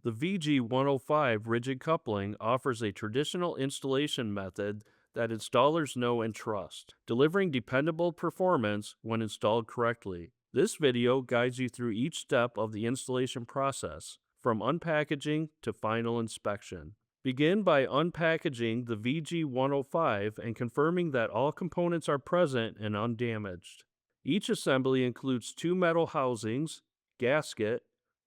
The VG105 rigid coupling offers a traditional installation method that installers know and trust, delivering dependable performance when installed correctly. This video guides you through each step of the installation process, from unpackaging to final inspection. Begin by unpackaging the VG105 and confirming that all components are present and undamaged. Each assembly includes two metal housings, gasket,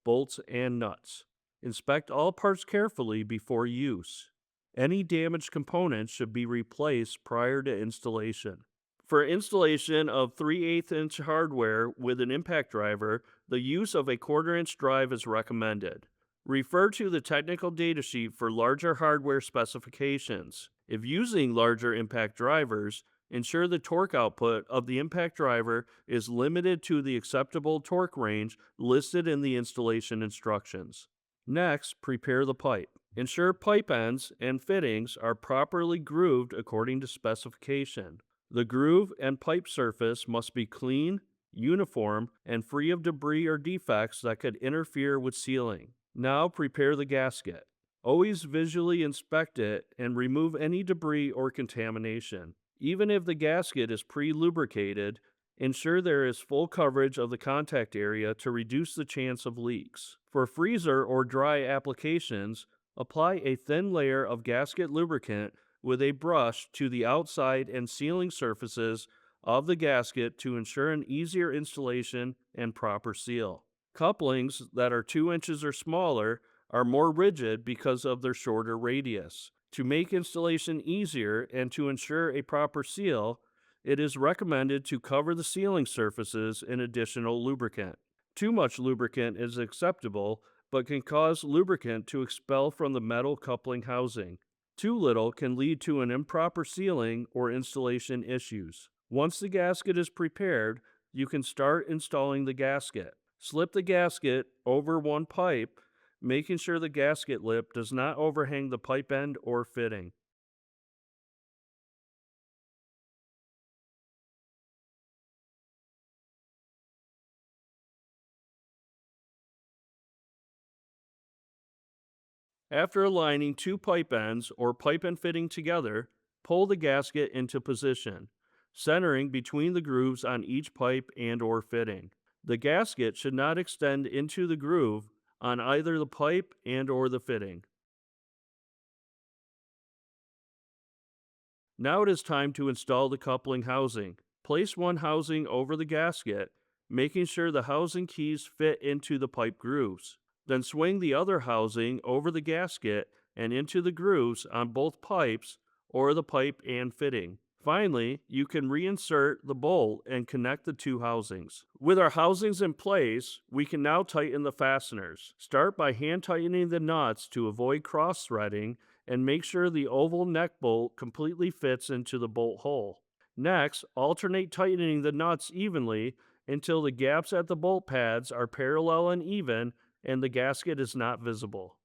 bolts, and nuts. Inspect all parts carefully before use. Any damaged components should be replaced prior to installation. For installation of 3/8 inch hardware with an impact driver, the use of a 1/4 inch drive is recommended. Refer to the technical datasheet for larger hardware specifications. If using larger impact drivers, ensure the torque output of the impact driver is limited to the acceptable torque range listed in the installation instructions. Next, prepare the pipe. Ensure pipe ends and fittings are properly grooved according to specification. The groove and pipe surface must be clean, uniform, and free of debris or defects that could interfere with sealing. Now prepare the gasket. Always visually inspect it and remove any debris or contamination. Even if the gasket is pre-lubricated, ensure there is full coverage of the contact area to reduce the chance of leaks. For freezer or dry applications, apply a thin layer of gasket lubricant with a brush to the outside and sealing surfaces of the gasket to ensure an easier installation and proper seal. Couplings that are 2 inches or smaller are more rigid because of their shorter radius. To make installation easier and to ensure a proper seal, it is recommended to cover the sealing surfaces in additional lubricant. Too much lubricant is acceptable, but can cause lubricant to expel from the metal coupling housing. Too little can lead to an improper sealing or installation issues. Once the gasket is prepared, you can start installing the gasket. Slip the gasket over one pipe, making sure the gasket lip does not overhang the pipe end or fitting. After aligning two pipe ends or pipe end fitting together, pull the gasket into position, centering between the grooves on each pipe and or fitting. The gasket should not extend into the groove on either the pipe and or the fitting. Now it is time to install the coupling housing. Place one housing over the gasket, making sure the housing keys fit into the pipe grooves. Then swing the other housing over the gasket and into the grooves on both pipes or the pipe and fitting. Finally, you can reinsert the bolt and connect the two housings. With our housings in place, we can now tighten the fasteners. Start by hand tightening the nuts to avoid cross-threading and make sure the oval neck bolt completely fits into the bolt hole. Next, alternate tightening the nuts evenly until the gaps at the bolt pads are parallel and even and the gasket is not visible.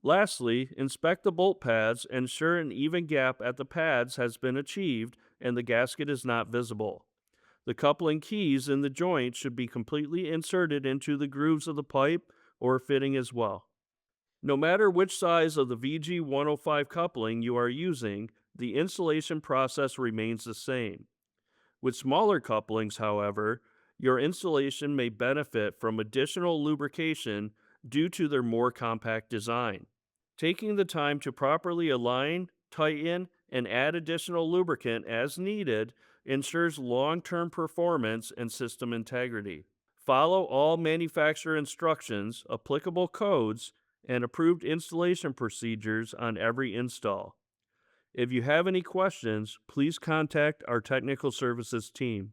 Lastly, inspect the bolt pads and ensure an even gap at the pads has been achieved and the gasket is not visible. The coupling keys in the joint should be completely inserted into the grooves of the pipe or fitting as well. No matter which size of the VG105 coupling you are using, the installation process remains the same. With smaller couplings, however, your installation may benefit from additional lubrication due to their more compact design. Taking the time to properly align, tighten, and add additional lubricant as needed ensures long-term performance and system integrity. Follow all manufacturer instructions, applicable codes, and approved installation procedures on every install. If you have any questions, please contact our technical services team.